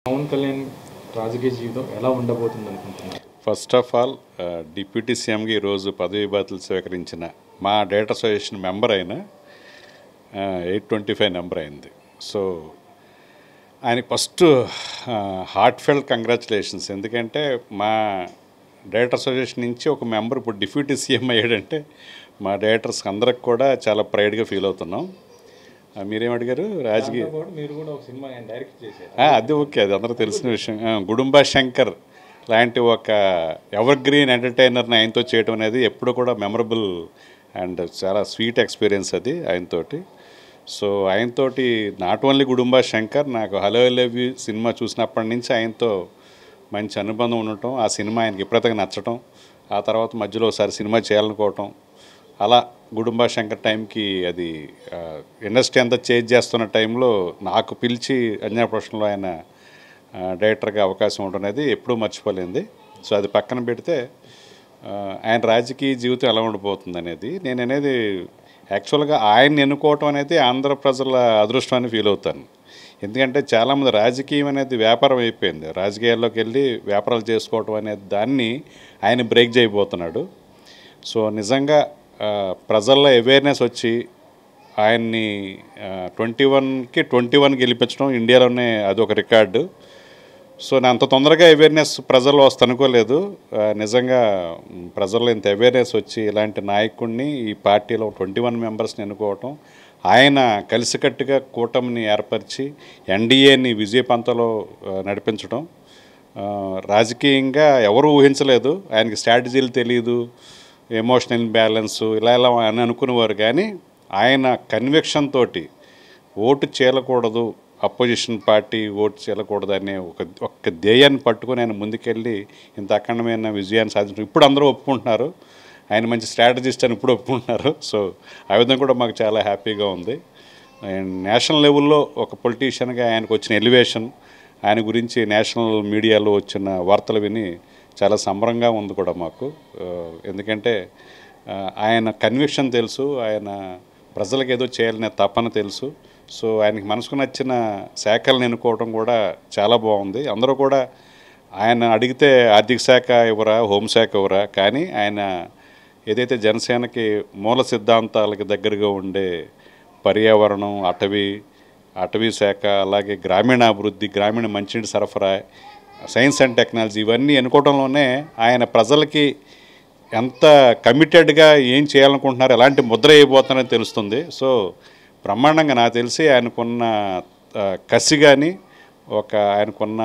పవన్ కళ్యాణ్ రాజకీయ జీవితం ఎలా ఉండబోతుంది అనుకుంటున్నారు? ఫస్ట్ ఆఫ్ ఆల్ డిప్యూటీ సీఎంగా ఈరోజు పదవీ బాధ్యతలు స్వీకరించిన మా డేటా అసోసియేషన్ మెంబర్ అయిన 825 నెంబర్ అయింది. సో ఆయనకి ఫస్ట్ హార్ట్ ఫెల్ట్ కంగ్రాచులేషన్స్. ఎందుకంటే మా డేటా అసోసియేషన్ నుంచి ఒక మెంబర్ ఇప్పుడు డిప్యూటీ సీఎం అయ్యాడంటే మా డేటర్స్ అందరికి కూడా చాలా ప్రైడ్గా ఫీల్ అవుతున్నాం. మీరేమడిగారు? రాజకీయ మీరు కూడా ఒక సినిమా డైరెక్ట్ చేశారు. అది ఓకే, అది అందరూ తెలిసిన విషయం. గుడుంబా శంకర్ లాంటి ఒక ఎవర్ గ్రీన్ ఎంటర్టైనర్ని ఆయనతో చేయడం అనేది ఎప్పుడు కూడా మెమరబుల్ అండ్ చాలా స్వీట్ ఎక్స్పీరియన్స్ అది ఆయనతోటి. సో ఆయనతోటి నాట్ ఓన్లీ గుడుంబా శంకర్, నాకు హలో లవ్ యూ సినిమా చూసినప్పటి నుంచి ఆయనతో మంచి అనుబంధం ఉండటం, ఆ సినిమా ఆయనకి విపరీతంగా నచ్చటం, ఆ తర్వాత మధ్యలో ఒకసారి సినిమా చేయాలనుకోవటం, అలా గుడుంబా శంకర్ టైంకి అది ఇండస్ట్రీ అంతా చేంజ్ చేస్తున్న టైంలో నాకు పిలిచి అంజనా ప్రొడక్షన్లో ఆయన డైరెక్టర్గా అవకాశం ఉండడం అనేది ఎప్పుడూ మర్చిపోలేంది. సో అది పక్కన పెడితే ఆయన రాజకీయ జీవితం ఎలా ఉండిపోతుంది అనేది నేను అనేది యాక్చువల్గా ఆయన్ని ఎన్నుకోవటం అనేది ఆంధ్ర ప్రజల అదృష్టాన్ని ఫీల్ అవుతాను. ఎందుకంటే చాలామంది రాజకీయం అనేది వ్యాపారం అయిపోయింది. రాజకీయాల్లోకి వెళ్ళి వ్యాపారాలు చేసుకోవటం అనేది దాన్ని ఆయన బ్రేక్ చేయబోతున్నాడు. సో నిజంగా ప్రజల్లో అవేర్నెస్ వచ్చి ఆయన్ని 21కి 21 గెలిపించడం ఇండియాలోనే అదొక రికార్డు. సో నేను అంత తొందరగా అవేర్నెస్ ప్రజల్లో వస్తా అనుకోలేదు. నిజంగా ప్రజల్లో ఇంత అవేర్నెస్ వచ్చి ఇలాంటి నాయకుడిని ఈ పార్టీలో 21 మెంబర్స్ని ఎన్నుకోవటం, ఆయన కలిసికట్టుగా కూటమిని ఏర్పరిచి ఎన్డీఏని విజయపంతలో నడిపించడం రాజకీయంగా ఎవరు ఊహించలేదు. ఆయనకి స్ట్రాటజీలు తెలియదు, ఎమోషనల్ బ్యాలెన్సు ఇలా అని అనుకునేవారు. కానీ ఆయన కన్విక్షన్ తోటి ఓటు చేయకూడదు, అపోజిషన్ పార్టీ ఓటు చేయకూడదు అనే ఒక ధ్యేయాన్ని పట్టుకొని ఆయన ముందుకెళ్ళి ఇంత అఖండమైన విజయాన్ని సాధించడం ఇప్పుడు అందరూ ఒప్పుకుంటున్నారు. ఆయన మంచి స్ట్రాటజిస్ట్ అని ఇప్పుడు ఒప్పుకుంటున్నారు. సో ఆ విధంగా కూడా మాకు చాలా హ్యాపీగా ఉంది. అండ్ నేషనల్ లెవెల్లో ఒక పొలిటీషియన్గా ఆయనకు వచ్చిన ఎలివేషన్, ఆయన గురించి నేషనల్ మీడియాలో వచ్చిన వార్తలు విని చాలా సంబరంగా ఉంది కూడా మాకు. ఎందుకంటే ఆయన కన్విక్షన్ తెలుసు, ఆయన ప్రజలకు ఏదో చేయాలనే తపన తెలుసు. సో ఆయనకి మనసుకు నచ్చిన శాఖలను ఎన్నుకోవడం కూడా చాలా బాగుంది. అందరూ కూడా ఆయన అడిగితే ఆర్థిక శాఖ ఇవ్వరా, హోంశాఖ ఇవ్వరా, కానీ ఆయన ఏదైతే జనసేనకి మూల సిద్ధాంతాలకి దగ్గరగా ఉండే పర్యావరణం, అటవీ శాఖ, అలాగే గ్రామీణాభివృద్ధి, గ్రామీణ మంచినీటి సరఫరా, సైన్స్ అండ్ టెక్నాలజీ ఇవన్నీ ఎన్నుకోవడంలోనే ఆయన ప్రజలకి ఎంత కమిటెడ్గా ఏం చేయాలనుకుంటున్నారు, ఎలాంటి ముద్ర వేయబోతున్నారని తెలుస్తుంది. సో బ్రహ్మాండంగా నాకు తెలిసి ఆయనకున్న కసి కానీ, ఆయనకున్న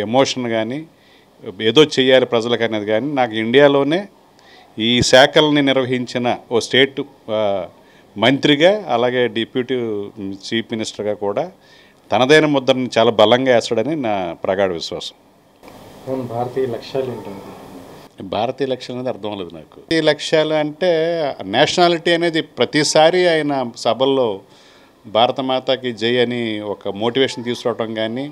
ఎమోషన్ కానీ, ఏదో చేయాలి ప్రజలకు అనేది కానీ, నాకు ఇండియాలోనే ఈ శాఖల్ని నిర్వహించిన ఓ స్టేట్ మంత్రిగా, అలాగే డిప్యూటీ చీఫ్ మినిస్టర్గా కూడా తనదైన ముద్రని చాలా బలంగా వేస్తాడని నా ప్రగాఢ విశ్వాసం. భారతీయ లక్ష్యాలు ఏంటంటే భారతీయ లక్ష్యాలు అనేది అర్థం లేదు నాకు. ఈ లక్ష్యాలు అంటే నేషనాలిటీ అనేది ప్రతిసారి ఆయన సభల్లో భారతమాతకి జై అని ఒక మోటివేషన్ తీసుకురావడం కానీ,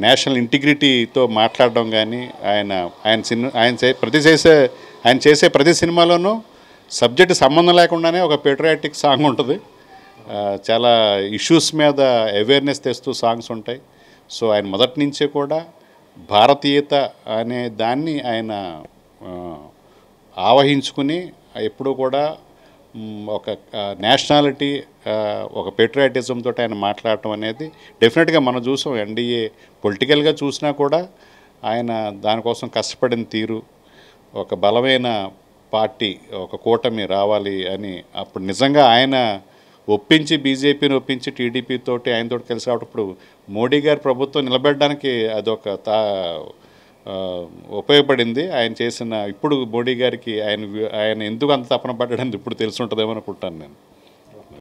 నేషనల్ ఇంటిగ్రిటీతో మాట్లాడడం కానీ, ఆయన చేసే ప్రతి సినిమాలోనూ సబ్జెక్ట్ సంబంధం లేకుండానే ఒక పెట్రియాటిక్ సాంగ్ ఉంటుంది. చాలా ఇష్యూస్ మీద అవేర్నెస్ తెస్తూ సాంగ్స్ ఉంటాయి. సో ఆయన మొదటి నుంచే కూడా భారతీయత అనే దాన్ని ఆయన ఆవహించుకుని ఎప్పుడూ కూడా ఒక నేషనాలిటీ, ఒక పెట్రియాటిజం తోటి ఆయన మాట్లాడటం అనేది డెఫినెట్గా మనం చూసాం. ఎన్డీఏ పొలిటికల్గా చూసినా కూడా ఆయన దానికోసం కష్టపడిన తీరు, ఒక బలమైన పార్టీ, ఒక కూటమి రావాలి అని అప్పుడు నిజంగా ఆయన ఒప్పించి, బీజేపీని ఒప్పించి టీడీపీ తోటి ఆయనతో కలిసి రావటప్పుడు మోడీ గారి ప్రభుత్వం నిలబెట్టడానికి అదొక ఉపయోగపడింది. ఆయన చేసిన ఇప్పుడు మోడీ గారికి ఆయన ఎందుకు అంత తపన పడ్డాడని ఇప్పుడు తెలిసి ఉంటుందేమో అనుకుంటాను నేను.